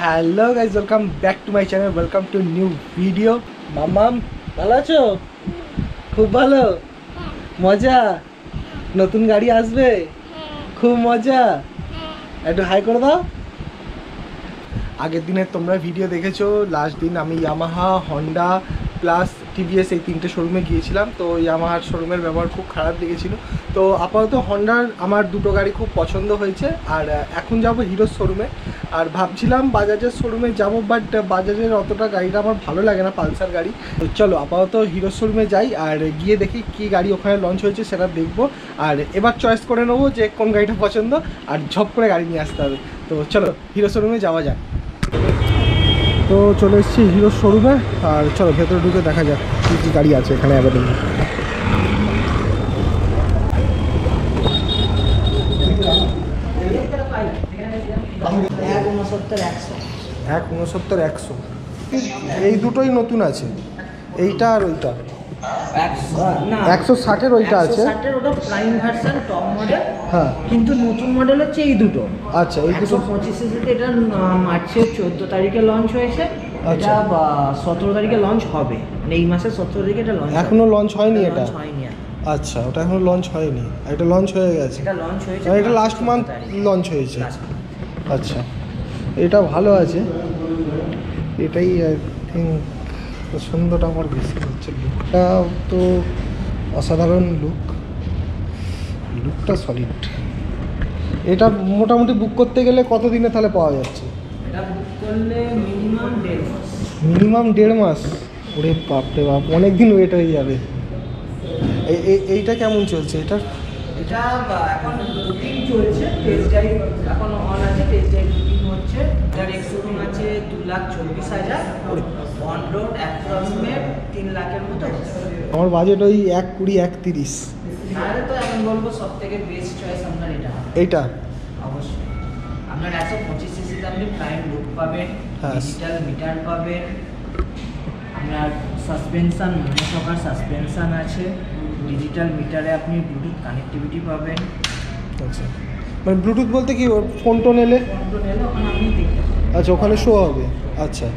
Hello guys, welcome back to my channel, welcome to new video. মামাম ভালো আছো? খুব ভালো, মজা। নতুন গাড়ি আসবে, খুব মজা। একটু হাই করে দাও। আগের দিনে তোমরা ভিডিও দেখেছো, লাস্ট দিন আমি ইয়ামাহা, হন্ডা প্লাস টিভিএস এই তিনটে শোরুমে গিয়েছিলাম। তো ইয়ামাহার শোরুমের ব্যবহার খুব খারাপ লেগেছিল। তো আপাতত হন্ডার আমার দুটো গাড়ি খুব পছন্দ হয়েছে। আর এখন যাব হিরোর শোরুমে। আর ভাবছিলাম বাজাজের শোরুমে যাব, বাট বাজাজের অতটা গাড়িটা আমার ভালো লাগে না, পালসার গাড়ি। তো চলো আপাতত হিরোর শোরুমে যাই, আর গিয়ে দেখি কী গাড়ি ওখানে লঞ্চ হয়েছে সেটা দেখবো। আর এবার চয়েস করে নেবো যে কোন গাড়িটা পছন্দ, আর ঝপ করে গাড়ি নিয়ে আসতে হবে। তো চলো হিরো শোরুমে যাওয়া যাক। তো চলে এসেছি হিরোর শোরুমে, আর চলো ভেতরে ঢুকে দেখা যাক কী কী গাড়ি আছে এখানে অ্যাভেলেবল। এক 69-100 এই দুটোই নতুন আছে, এইটা আর ওইটা। 160-এর ওইটা আছে, ওটা প্রাইম ভার্সন টপ মডেল। হ্যাঁ, কিন্তু নতুন মডেল হচ্ছে এই দুটো। আচ্ছা, এই দুটো 125 সিসিতে এটা মার্চের 14 তারিখে লঞ্চ হয়েছে। এটা 17 তারিখে লঞ্চ হবে, মানে এই মাসের 17 তারিখে এটা লঞ্চ। এখনো লঞ্চ হয়নি এটা? হয়নি। আচ্ছা, ওটা এখনো লঞ্চ হয়নি, এটা লঞ্চ হয়ে গেছে। এটা লঞ্চ হয়েছে, এটা লাস্ট মান্থ লঞ্চ হয়েছে। আচ্ছা, এটা ভালো আছে, এটাই আই থিঙ্ক পছন্দটা আমার বেশি হচ্ছে। লুকটা তো অসাধারণ, লুকটা সলিড। এটা মোটামুটি বুক করতে গেলে কত দিনে তাহলে পাওয়া যাচ্ছে? এটা বুক করলে মিনিমাম 1.5 মাস। মিনিমাম 1.5 মাস? ওরে বাপরে বাপ, অনেক দিন ওয়েট হয়ে যাবে। এইটা কেমন চলছে? এটা এখন বুকিং চলছে, টেস্ট ড্রাইভ এখন অন আছে, টেস্ট ড্রাইভ বুকিং হচ্ছে। এটার এক্সশোরুম আছে 2,24,000, অন রোড অ্যাপ্রক্সিমেট 3 লাখের মতো। আমার বাজেট ওই 1,20-1,30। তাহলে তো আমি বলবো সব থেকে বেস্ট চয়েস আপনার এটা। এইটা অবশ্যই আপনার 125 সিসিতে আপনি প্রাইম লুক পাবেন, ডিজিটাল মিটার পাবেন, আপনার সাসপেনশন মনোশকার সাসপেনশন আছে, ডিজিটাল মিটারে আপনি ব্লুটুথ কানেক্টিভিটি পাবেন। আচ্ছা, মানে ব্লুটুথ বলতে কি, ওর ফোন ওখানে আপনি দেখতে পাবেন। আচ্ছা, ওখানে শো হবে। আচ্ছা,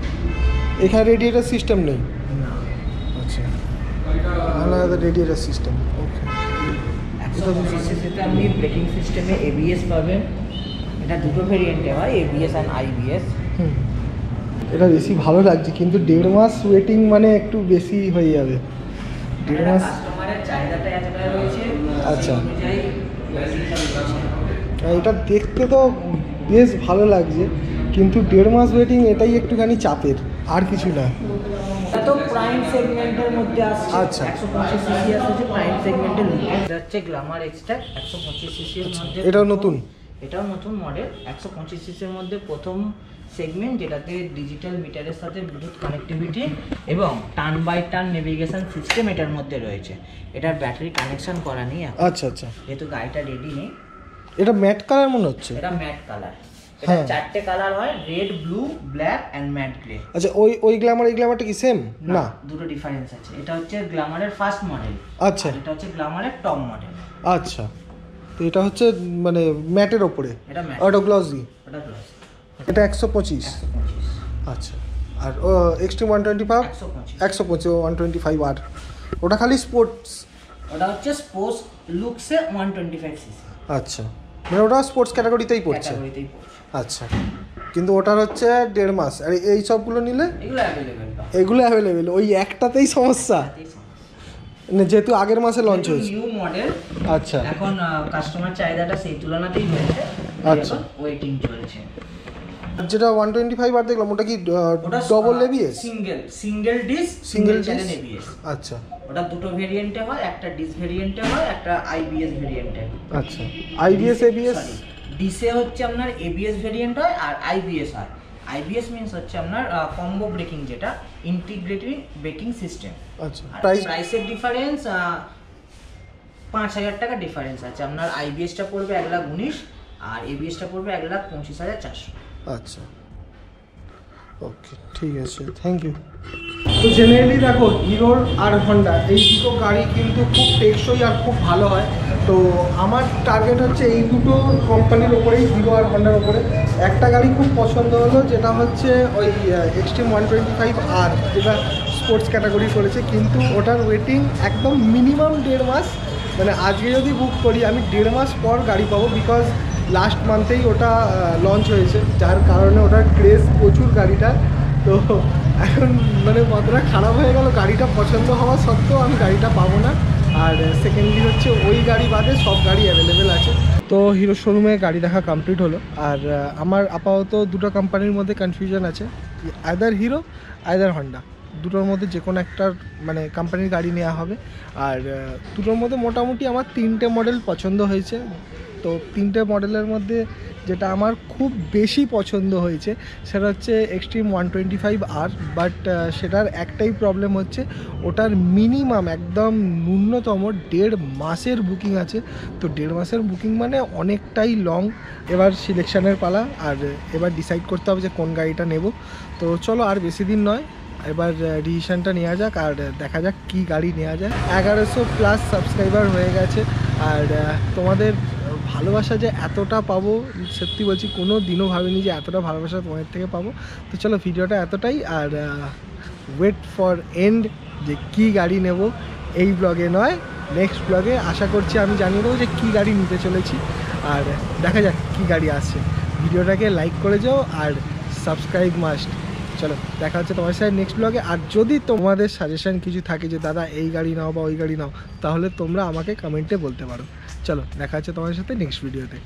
এখানে রেডিয়েটার সিস্টেম নেই? না। আচ্ছা, আলাদা রেডিয়েটার সিস্টেম। ওকে। 125 সিসিতে আপনি ব্রেকিং সিস্টেমে এবিএস পাবেন। এটা দুটো ভেরিয়েন্টে হয়, এবিএস অ্যান্ড আইবিএস। এটা বেশি ভালো লাগছে, কিন্তু 1.5 মাস ওয়েটিং মানে একটু বেশি হয়ে যাবে। 1.5 মাস কাস্টমারের চাহিদাটা এতটা রয়েছে। আচ্ছা, এটা দেখতে তো বেশ ভালো লাগছে, কিন্তু 1.5 মাস ওয়েটিং এটাই একটুখানি চাপের, আর কিছু না। এটা তো প্রাইম সেগমেন্টের মধ্যে আসছে। আচ্ছা, 125 সিসি আসছে প্রাইম সেগমেন্টের মধ্যে। এটা হচ্ছে গ্ল্যামার এক্সট্রা 125 সিসির মধ্যে। এটাও নতুন? এটাও নতুন মডেল, 125 সিসির মধ্যে প্রথম সেগমেন্ট, যেটাতে ডিজিটাল মিটারের সাথে ব্লুটুথ কানেক্টিভিটি এবং turn by turn navigation system এটার মধ্যে রয়েছে। এটার ব্যাটারি কানেকশন করা নেই। আচ্ছা আচ্ছা, যেহেতু গাড়িটা রেডি নেই। এটা ম্যাট কালার মনে হচ্ছে। এটা ম্যাট কালার। এটা হ্যাঁ, 4টে কালার হয়, red, blue, black and matte grey. আচ্ছা, ওই গ্ল্যামার এই গ্ল্যামারটা কি সেম? না, দুটো ডিফারেন্স আছে। এটা হচ্ছে গ্ল্যামারের ফার্স্ট মডেল। আচ্ছা, এটা হচ্ছে গ্ল্যামারের টপ মডেল। আচ্ছা, তো এটা হচ্ছে মানে ম্যাটের ওপরে, এটা ম্যাট, ওটা গ্লসি। ওটা গ্লাস। এটা 125। আচ্ছা, আর এক্সট্রিম 125, 125 125। আর ওটা খালি স্পোর্টস? ওটা হচ্ছে স্পোর্টস লুকসে 125 সিসি। আচ্ছা, মানে ওটা স্পোর্টস ক্যাটাগরিতেই পড়ছে। আচ্ছা, কিন্তু ওটার হচ্ছে 1.5 মাস। আর এই সবগুলো নিলে এগুলো অ্যাভেলেবেল, ওই একটাতেই সমস্যা, যেহেতু আগের মাসে লঞ্চ হয়েছে। New model. আচ্ছা, এখন কাস্টমার চাহিদাটা সেই তুলনাতেই হয়েছে। আচ্ছা, ওয়েটিং চলছে। যেটা 125 আর দেখলাম, ওটা কি double ABS? Single dish ABS. আচ্ছা, ওটা দুটো ভেরিয়েন্টে হয়, একটা ডিস ভেরিয়েন্টে হয়, একটা আইবিএস ভেরিয়েন্টে। আচ্ছা, আইবিএস এবিএস। ডিসে হচ্ছে আপনার এবিএস ভেরিয়েন্ট হয়, আর আইবিএস হয়। আইবিএস মিন্স হচ্ছে আপনার কম্বো ব্রেকিং, যেটা ইন্টিগ্রেটেড ব্রেকিং সিস্টেম। আচ্ছা, প্রাইসের ডিফারেন্স 5,000 টাকা ডিফারেন্স আছে। আপনার আইবিএসটা পড়বে 1,19,000 আর এবিএসটা পড়বে 1,25,400। আচ্ছা, ওকে, ঠিক আছে, থ্যাংক ইউ। তো জেনারেলি দেখো, হিরোর আর হন্ডা এই দুটো গাড়ি কিন্তু খুব টেকসই আর খুব ভালো হয়। তো তো আমার টার্গেট হচ্ছে এই দুটো কোম্পানির ওপরেই, হিরো আর হন্ডার ওপরে। একটা গাড়ি খুব পছন্দ হলো, যেটা হচ্ছে ওই এক্সট্রিম 125R, যেটা স্পোর্টস ক্যাটাগরি করেছে, কিন্তু ওটার ওয়েটিং একদম মিনিমাম 1.5 মাস। মানে আজকে যদি বুক করি আমি 1.5 মাস পর গাড়ি পাবো, বিকজ লাস্ট মান্থেই ওটা লঞ্চ হয়েছে, যার কারণে ওটার ক্রেজ প্রচুর গাড়িটা। তো এখন মানে মাত্রা খারাপ হয়ে গেল, গাড়িটা পছন্দ হওয়া সত্ত্বেও আমি গাড়িটা পাবো না। আর সেকেন্ডলি হচ্ছে ওই গাড়ি বাদে সব গাড়ি অ্যাভেলেবেল আছে। তো হিরো শোরুমে গাড়ি দেখা কমপ্লিট হলো। আর আমার আপাতত দুটো কোম্পানির মধ্যে কনফিউশন আছে, আইদার হিরো আইদার হন্ডা, দুটোর মধ্যে যে কোনো একটা মানে কোম্পানির গাড়ি নেওয়া হবে। আর দুটোর মধ্যে মোটামুটি আমার 3টে মডেল পছন্দ হয়েছে। তো 3টে মডেলের মধ্যে যেটা আমার খুব বেশি পছন্দ হয়েছে সেটা হচ্ছে এক্সট্রিম 125R, বাট সেটার একটাই প্রবলেম হচ্ছে ওটার মিনিমাম একদম ন্যূনতম 1.5 মাসের বুকিং আছে। তো 1.5 মাসের বুকিং মানে অনেকটাই লং। এবার সিলেকশানের পালা, আর এবার ডিসাইড করতে হবে যে কোন গাড়িটা নেব। তো চলো আর বেশি দিন নয়, এবার ডিসিশানটা নেওয়া যাক আর দেখা যাক কী গাড়ি নেওয়া যায়। 1100+ সাবস্ক্রাইবার হয়ে গেছে, আর তোমাদের ভালোবাসা যে এতটা পাবো সত্যি বলছি কোনো দিনও ভাবিনি যে এতটা ভালোবাসা তোমাদের থেকে পাবো। তো চলো ভিডিওটা এতটাই, আর ওয়েট ফর এন্ড যে কী গাড়ি নেব এই ব্লগে নয়, নেক্সট ব্লগে আশা করছি আমি জানিয়ে দেবো যে কী গাড়ি নিতে চলেছি। আর দেখা যাক কী গাড়ি আসছে। ভিডিওটাকে লাইক করে যাও আর সাবস্ক্রাইব মাস্ট। চলো দেখা হচ্ছে তোমার সাথে নেক্সট ব্লগে। আর যদি তোমাদের সাজেশন কিছু থাকে যে দাদা এই গাড়ি নাও বা ওই গাড়ি নাও, তাহলে তোমরা আমাকে কমেন্টে বলতে পারো। চলো দেখা হচ্ছে তোমাদের সাথে নেক্সট ভিডিওতে।